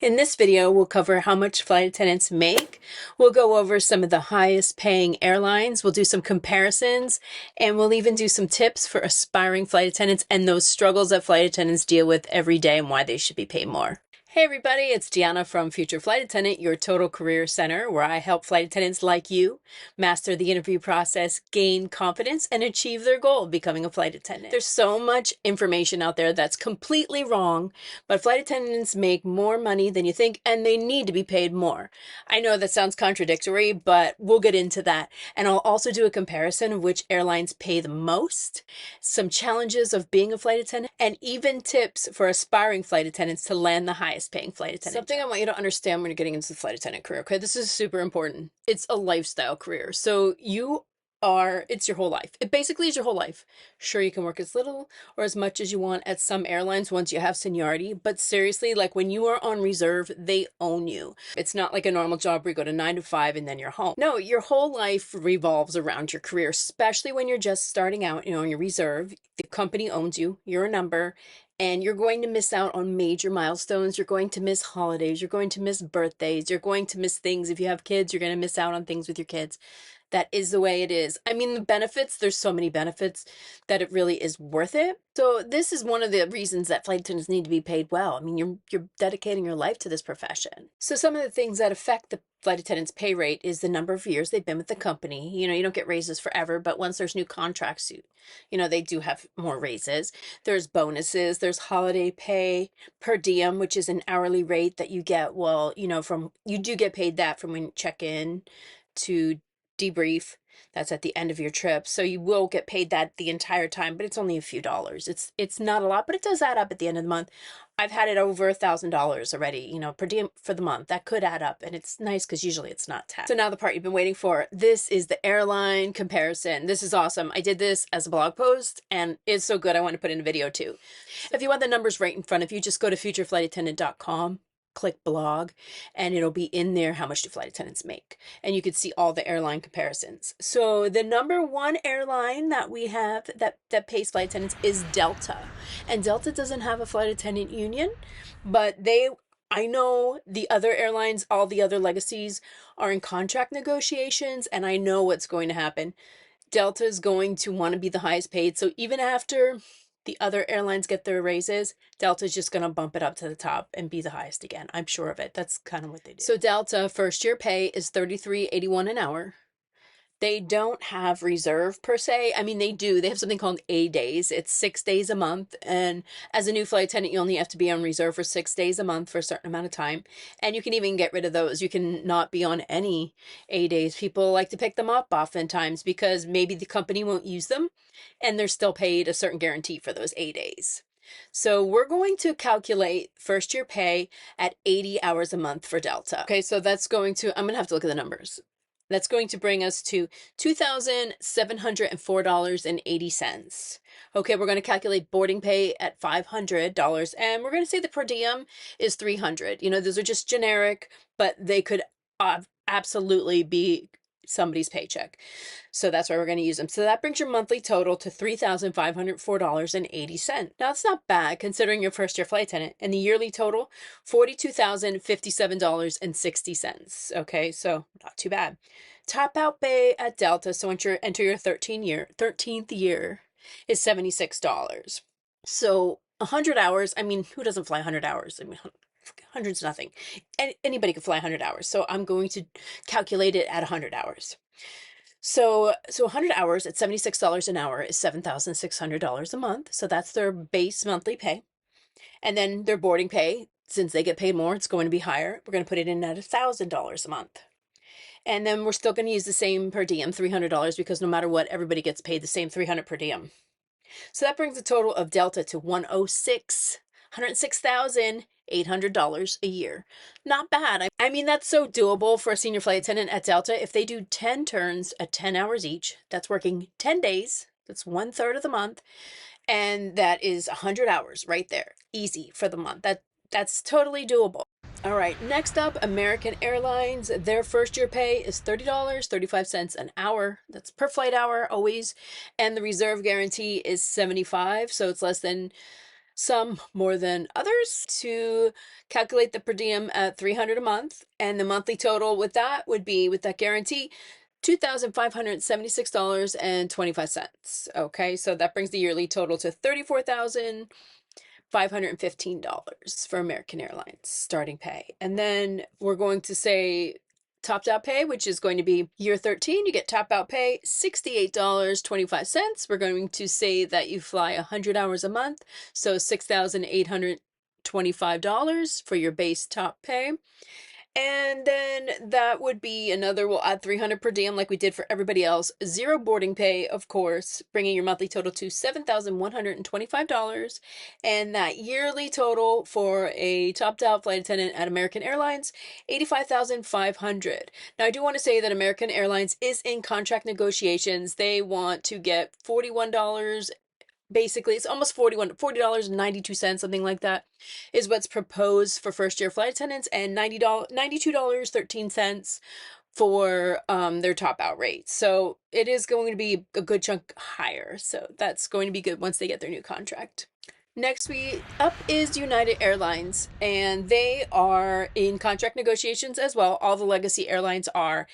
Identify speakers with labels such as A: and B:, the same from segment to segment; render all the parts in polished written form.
A: In this video, we'll cover how much flight attendants make. We'll go over some of the highest paying airlines. We'll do some comparisons, and we'll even do some tips for aspiring flight attendants and those struggles that flight attendants deal with every day and why they should be paid more. Hey everybody, it's Deanna from Future Flight Attendant, your total career center, where I help flight attendants like you master the interview process, gain confidence, and achieve their goal of becoming a flight attendant. There's so much information out there that's completely wrong, but flight attendants make more money than you think, and they need to be paid more. I know that sounds contradictory, but we'll get into that. And I'll also do a comparison of which airlines pay the most, some challenges of being a flight attendant, and even tips for aspiring flight attendants to land the highest paying flight attendant. Something I want you to understand when you're getting into the flight attendant career, okay? This is super important. It's a lifestyle career. So it's your whole life. It basically is your whole life. Sure, you can work as little or as much as you want at some airlines once you have seniority, but seriously, like when you are on reserve, they own you. It's not like a normal job where you go to 9 to 5 and then you're home. No, your whole life revolves around your career, especially when you're just starting out, on your reserve. The company owns you, you're a number, and you're going to miss out on major milestones. You're going to miss holidays. You're going to miss birthdays. You're going to miss things. If you have kids, you're going to miss out on things with your kids. That is the way it is. I mean, the benefits, there's so many benefits that it really is worth it. So this is one of the reasons that flight attendants need to be paid well. I mean, you're dedicating your life to this profession. So some of the things that affect the flight attendant's pay rate is the number of years they've been with the company. You don't get raises forever, but once there's new contracts, they do have more raises. There's bonuses, there's holiday pay, per diem, which is an hourly rate that you get. Well, you do get paid that from when you check in to debrief. That's at the end of your trip, so you will get paid that the entire time, but it's only a few dollars. It's not a lot, but it does add up at the end of the month. I've had it over $1,000 already, per diem for the month. That could add up, and it's nice because usually it's not taxed. So now the part you've been waiting for. This is the airline comparison. This is awesome. I did this as a blog post, and it's so good I want to put in a video too. If you want the numbers right in front of you, just go to futureflightattendant.com. Click blog, and it'll be in there how much do flight attendants make, and you can see all the airline comparisons. So the number one airline that we have that pays flight attendants is Delta, and Delta doesn't have a flight attendant union, but I know the other airlines, all the other legacies are in contract negotiations, and I know what's going to happen. Delta is going to want to be the highest paid, so even after the other airlines get their raises, Delta's just going to bump it up to the top and be the highest again. I'm sure of it. That's kind of what they do. So Delta first year pay is $33.81 an hour. They don't have reserve per se. I mean, they do. They have something called A days. It's 6 days a month. And as a new flight attendant, you only have to be on reserve for 6 days a month for a certain amount of time. And you can even get rid of those. You can not be on any A days. People like to pick them up oftentimes because maybe the company won't use them and they're still paid a certain guarantee for those A days. So we're going to calculate first year pay at 80 hours a month for Delta. Okay, so I'm going to have to look at the numbers. That's going to bring us to $2,704.80. Okay, we're going to calculate boarding pay at $500, and we're going to say the per diem is $300. Those are just generic, but they could absolutely be somebody's paycheck. So that's why we're going to use them. So that brings your monthly total to $3,504.80. Now, it's not bad considering your first year flight attendant. And the yearly total, $42,057.60. Okay, so not too bad. Top out pay at Delta, so once you enter your 13th year, is $76. So 100 hours, I mean, who doesn't fly 100 hours? I mean, 100's nothing. Anybody can fly 100 hours. So I'm going to calculate it at 100 hours. So 100 hours at $76 an hour is $7,600 a month. So that's their base monthly pay. And then their boarding pay, since they get paid more, it's going to be higher. We're going to put it in at $1,000 a month. And then we're still going to use the same per diem, $300, because no matter what, everybody gets paid the same $300 per diem. So that brings the total of Delta to $106,800 a year. Not bad. I mean, that's so doable for a senior flight attendant at Delta. If they do 10 turns at 10 hours each, that's working 10 days. That's 1/3 of the month. And that is 100 hours right there. Easy for the month. That's totally doable. All right, next up, American Airlines. Their first year pay is $30.35 an hour. That's per flight hour always. And the reserve guarantee is $75, so it's less than some more than others, to calculate the per diem at $300 a month. And the monthly total with that would be, with that guarantee, $2,576.25. Okay, so that brings the yearly total to $34,515 for American Airlines starting pay. And then we're going to say topped out pay, which is going to be year 13, you get top out pay $68.25. We're going to say that you fly 100 hours a month, so $6,825 for your base top pay. And then that would be another, we'll add 300 per diem like we did for everybody else. Zero boarding pay, of course, bringing your monthly total to $7,125. And that yearly total for a topped out flight attendant at American Airlines, $85,500. Now, I do want to say that American Airlines is in contract negotiations. They want to get $41, basically it's almost $40.92, something like that, is what's proposed for first year flight attendants, and $92.13 for their top out rate. So it is going to be a good chunk higher, so that's going to be good once they get their new contract. Next up is United Airlines, and they are in contract negotiations as well. All the legacy airlines are,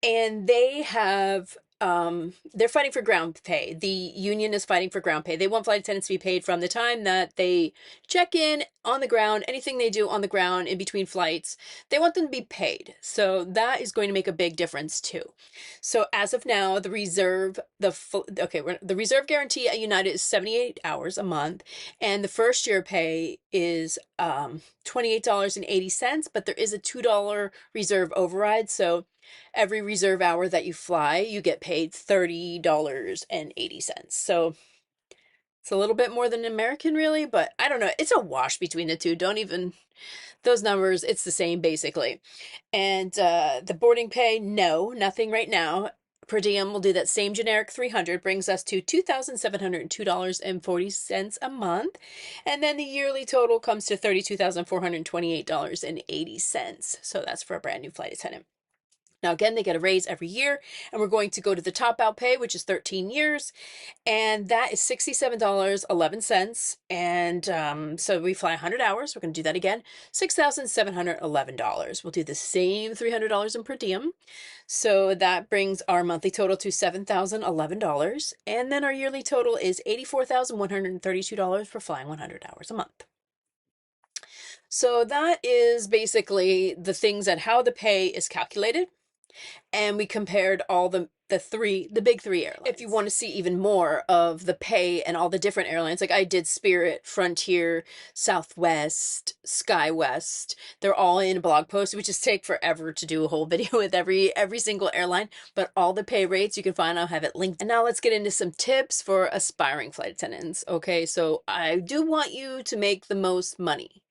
A: and they have they're fighting for ground pay. The union is fighting for ground pay. They want flight attendants to be paid from the time that they check in on the ground, anything they do on the ground in between flights, they want them to be paid. So that is going to make a big difference too. So as of now, the reserve guarantee at United is 78 hours a month, and the first year pay is $28.80, but there is a $2 reserve override. So every reserve hour that you fly, you get paid $30.80. So it's a little bit more than American, really, but I don't know. It's a wash between the two. Don't even, those numbers, it's the same basically. And the boarding pay, no, nothing right now. Per diem, we'll do that same generic 300, brings us to $2,702.40 a month. And then the yearly total comes to $32,428.80. So that's for a brand new flight attendant. Now, again, they get a raise every year, and we're going to go to the top out pay, which is 13 years, and that is $67.11. And so we fly 100 hours. We're going to do that again, $6,711. We'll do the same $300 in per diem. So that brings our monthly total to $7,011. And then our yearly total is $84,132 for flying 100 hours a month. So that is basically the things and how the pay is calculated. And we compared all the big three airlines. If you want to see even more of the pay and all the different airlines, like I did Spirit, Frontier, Southwest, SkyWest, they're all in a blog post. It would just take forever to do a whole video with every single airline, but all the pay rates you can find, I'll have it linked. And now let's get into some tips for aspiring flight attendants. Okay, so I do want you to make the most money.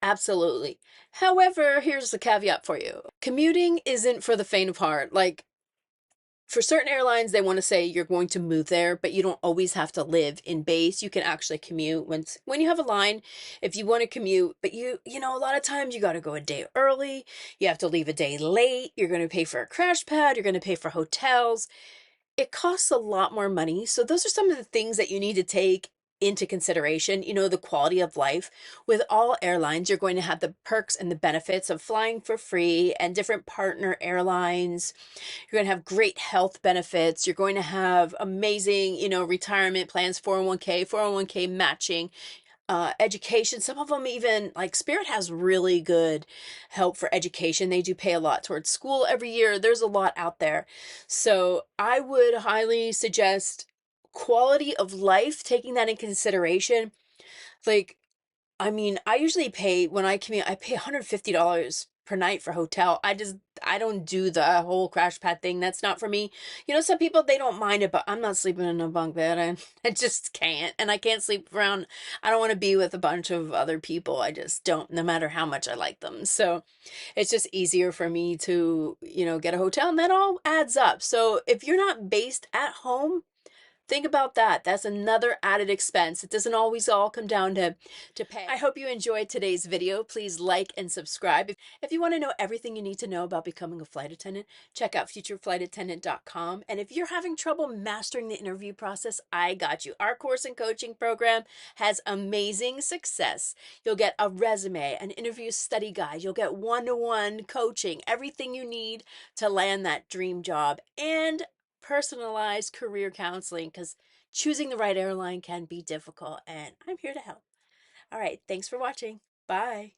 A: Absolutely. However, here's the caveat for you. Commuting isn't for the faint of heart. Like, for certain airlines, they want to say you're going to move there, but you don't always have to live in base. You can actually commute when you have a line, if you want to commute, but you know, a lot of times you got to go a day early. You have to leave a day late. You're going to pay for a crash pad. You're going to pay for hotels. It costs a lot more money. So those are some of the things that you need to take into consideration. You know, the quality of life. With all airlines, you're going to have the perks and the benefits of flying for free and different partner airlines. You're going to have great health benefits. You're going to have amazing, you know, retirement plans, 401k matching. Education, some of them even, like Spirit has really good help for education. They do pay a lot towards school every year. There's a lot out there. So I would highly suggest quality of life, taking that in consideration. Like, I mean, I usually pay, when I commute, I pay $150 per night for hotel. I don't do the whole crash pad thing. That's not for me. You know, some people, they don't mind it, but I'm not sleeping in a bunk bed. I just can't. And I can't sleep around. I don't want to be with a bunch of other people. I just don't, no matter how much I like them. So it's just easier for me to, you know, get a hotel, and that all adds up. So if you're not based at home, Think about that. That's another added expense. It doesn't always all come down to pay. I hope you enjoyed today's video. Please like and subscribe. If you want to know everything you need to know about becoming a flight attendant, check out futureflightattendant.com. And if you're having trouble mastering the interview process, I got you. Our course and coaching program has amazing success. You'll get a resume, an interview study guide. You'll get one-to-one coaching, everything you need to land that dream job, and personalized career counseling, because choosing the right airline can be difficult, and I'm here to help. All right, thanks for watching. Bye.